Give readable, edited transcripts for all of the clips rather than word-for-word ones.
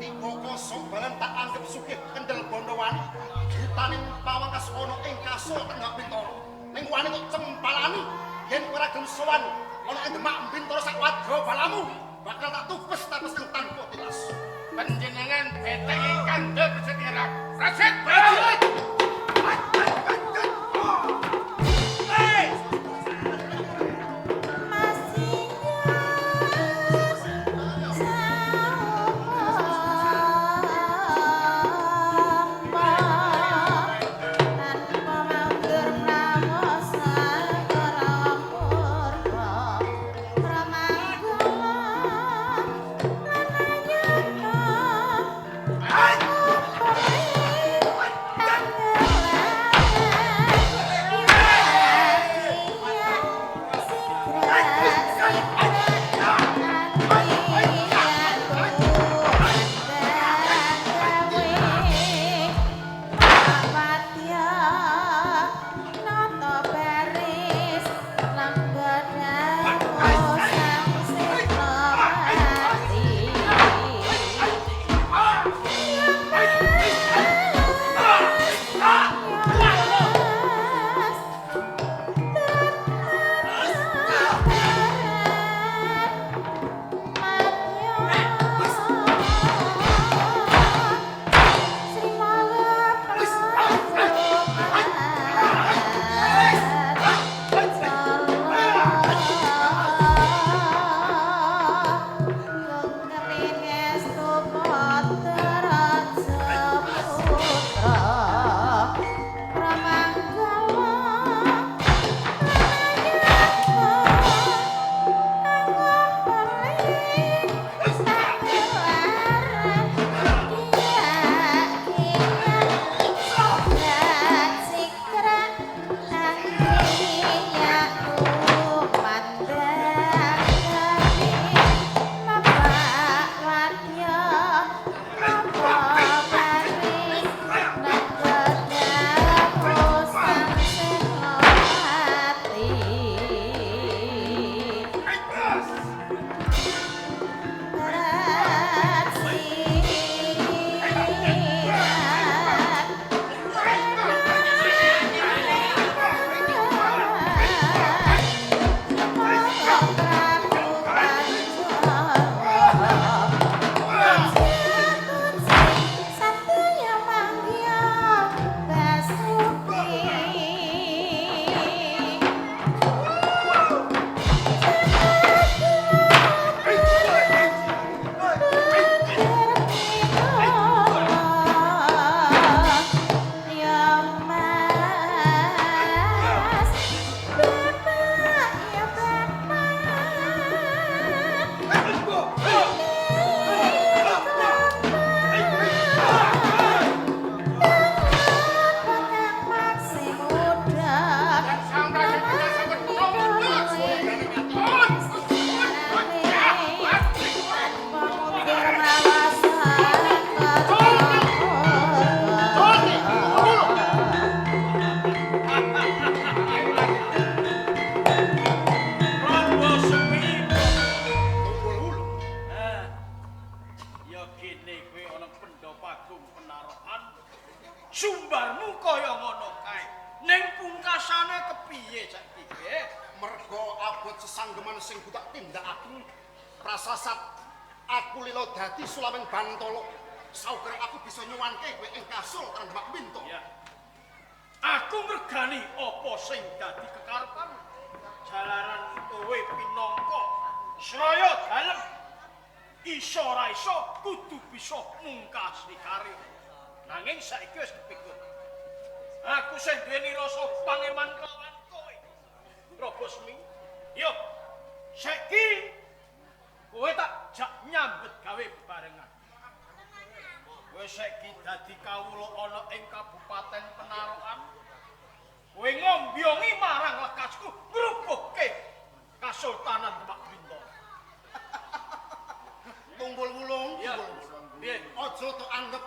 Tiga kosong balan tak anggap sugih kendel Bondowani. Hutaning pawangkas ana ing Kasul Tenggak Bintara. Ning wani kok cempalani yen kowe ora gelem sowan ana ing Demak Bintara sak wadra balamu bakal tak tupes tapes tanpa tilas. Panjenengan beteng ingkang bersedia. Praset, prajurit. Sumbarmu kaya ngono kae. Ning pungkasane kepiye saiki? Mergo abot sesanggeman sing butak tindakaken prasasat aku lila dadi Sulamen Bantala. Sauger aku bisa nyuwanke kowe ing Kasul Tenggak Bintara. Ya. Aku ngregani apa sing dadi kekarepanmu. Jalaran kowe pinangka Sraya dalem. Iso ora iso kudu bisa mungkasi karir. Nanging saiki wis kepikir. Aku sing duweni rasa pangeman kelawan kowe. Robosmi. Yo. Saiki kowe tak jak nyambet gawe bebarengan. Kowe saiki dadi kawula ana ing Kabupaten Penarokan. Kowe ngombyongi marang lekasku ngrubuhke Kasultanan Demak Bintara. Tunggul Wulung. Ya. Piye? Aja tok anggap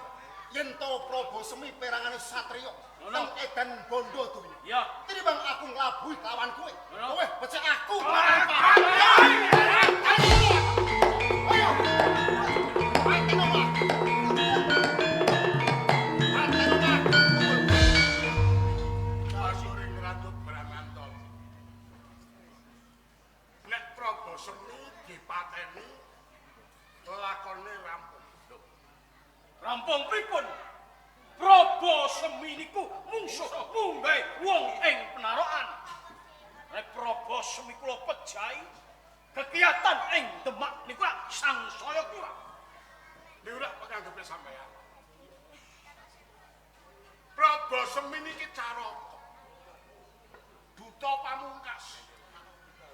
yen to Probosemi perangane satriya nang edan bondo donya. Ya. Tinimbang aku nglabuhi lawan kowe. Kowe becik aku. Ayo. Ayo. Rampung pripun? Prabu Semi niku mungsuh munggah wong ing penarokan. Nek Prabu Semi kula pejahi kegiatan ing Demak niku sangsaya kurang. Liurak panganggepe sampeyan. Prabu Semi niki Caraka. Duta pamungkas.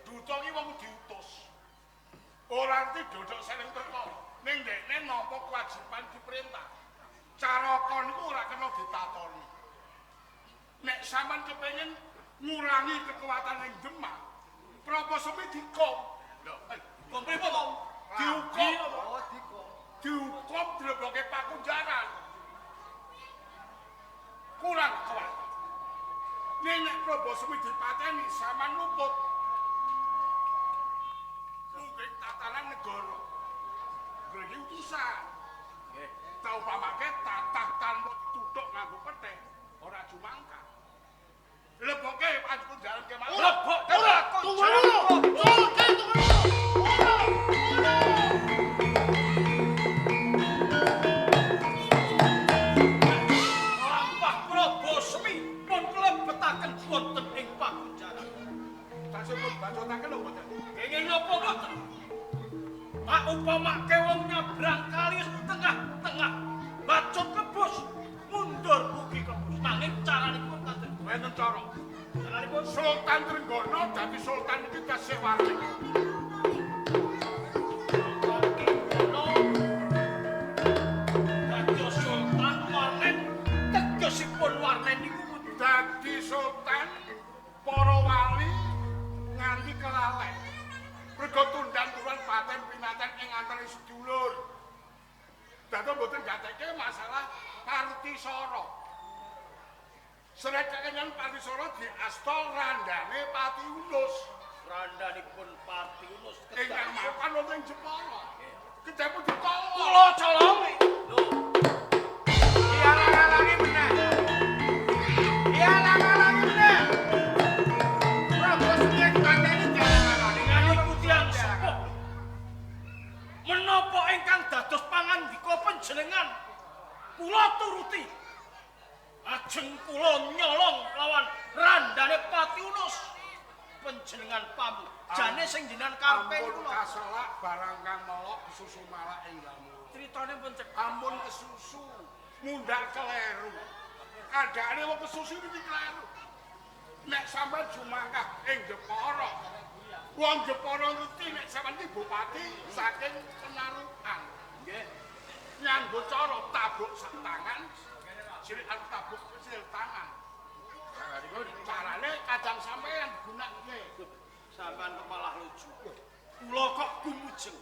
Duta iki wong diutus. Ora ngerti dodok seneng teko. Ning dekne nampa kewajiban diperintah. Caraka niku ora kena ditakoni. Nek sampean kepengin ngurangi kekuatan ning Demak, Prabu Semi dikom. Lho, Kom pripun to? dihukum. Dihukum dilebokke pakunjaran. Kurang kekuatan. Nek Prabu Semi dipateni sampean luput. Mungkin tatanan negara. Gede utusan. Tau pamake tatah tanpa tutuk nganggo pethek ora jumangka. Leboke panjenengan jalan kemawon. Lebok Ora, tunggu dulu. Sulke tunggu dulu. Lampah Prabu Semi pun klebetaken wonten ing pakunjaran. Tasipun bacotaken lho mboten. Kenging napa boten? Pak upamake wong nyabrang kali tengah-tengah bacut kebus mundur ugi kebus nanging caranipun kados Wenten cara. caranipun Sultan Trenggono dadi sultan iki tasih warni. dados sultan warnen tegesipun warnen niku Dadi sultan para wali nganti kelalek. Mergo tundan turunan paten pinaten ing antara sedulur. Dados mboten gatekke masalah Partisara. Srekakenyan Partisara diasta randane Pati Unus. randanipun Pati Unus Ingkang mapan wonten ing Jepara. Kejapun ditolak. kula colongi lho Dialang-alangi meneh. Dialang-alangi meneh. Prabu Semi dipateni dialang-alangi. dengan ikutian sepuh menapa ingkang dados pangandika panjenengan kula turuti ajeng kula nyolong lawan randane Pati Unus panjenengan pamu jane sing jenengan karepe Ampun kula kasolak barang kang molok disusu malak enggalmu. critane pun cek Ampun kesusu, mundak keleru. Adane wong kesusu iki keleru. Nek sampean jumangkah ing Jepara. Wong Jepara ngerti nek sampean iki bupati saking Penarukan. nggih Nyanggo cara tabuk sak tangan, sirikan tabuk kecil tangan. Carane kadang sampean gunakake. sampean kemalah lucu kula kok gumujeng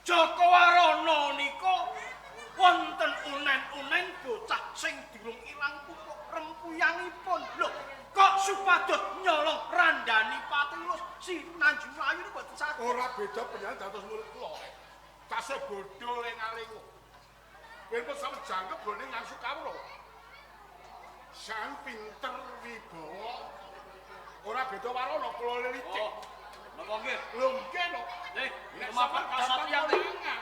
Joko Warono nika wonten unen-unen bocah sing durung ilang pupuk rempuyangipun lho kok supados nyolong randani Pati Unus si Nanjung Ayu niku boten saged Ora beda penyanyi dados murid kula. Tasih bodho ling-aling. Yen pun sampe jangkep gone ngangsu kawula. Sang pinter wibawa. Ora beda warono kula licik. oh napa nggih Lho nggih no. nggih Nek kemapan sampean kasatria gampang konangan.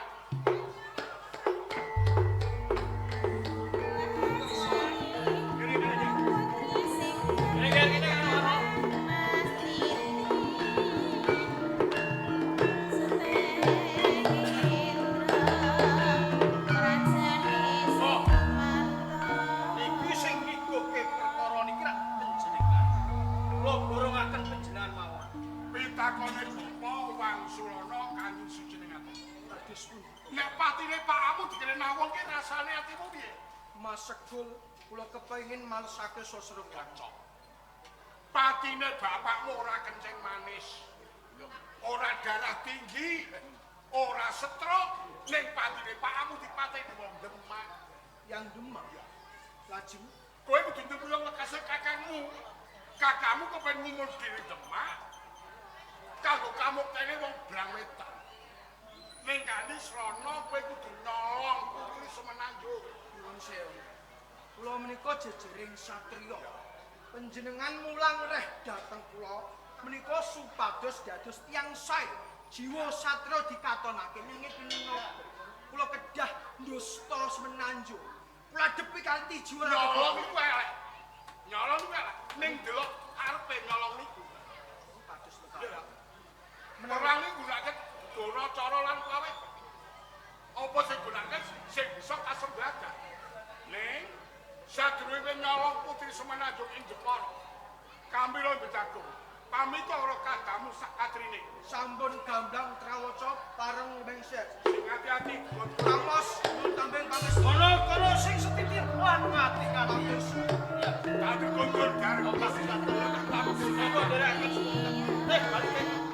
gini Niki sing ngikuke perkara niki rak panjenengan. Kula borongaken panjenengan mawon. Pitakone Bapa Wangsulana Kanjeng Suci ning ati. Nek patine pakmu dikene nawon ki rasane atimu piye? Mas Segul, kula kepengin malesake sosro Cocok. Patine bapakmu ora kencing manis. Ora darah tinggi, ora stroke, ning patine pakmu dipateni wong Demak. yang Demak. Lajeng Kowe kudu nyuwun lekase kakangmu. Kakangmu kepen ngumul diri Demak. Kanggo kamu kene wong Brawetan. Ning kali srana kowe kudu nolong putri Semenanjung. nuwun sewu. Kula menika jejering satriya. Panjenengan mulang reh dhateng kula menika supados dados tiyang sae. Jiwa satriya dikatonake ningit menapa. Kula kedah dusta semenanjung. Kula depi kanthi jiwa. Nyolong iku elek. Nyolong iku elek. Ning delok arepe nyolong niku. Pados sekali. Perang niku gunakake dana cara lan kawe. Apa sing gunakake sing bisa kasembadan. Ning sadurunge nyolong putri semenanjung ing Jepara. Kamila bedagung. Pamit karo kadamu sak katrine. Sampun gamblang trawaca pareng mengsek. Sing hati-hati. Pangos nyuwun tambeng pangestu. Kono sing setitir lan mati kados. Tadi gondol dari operasi satu. Apa nderekaken? Balik.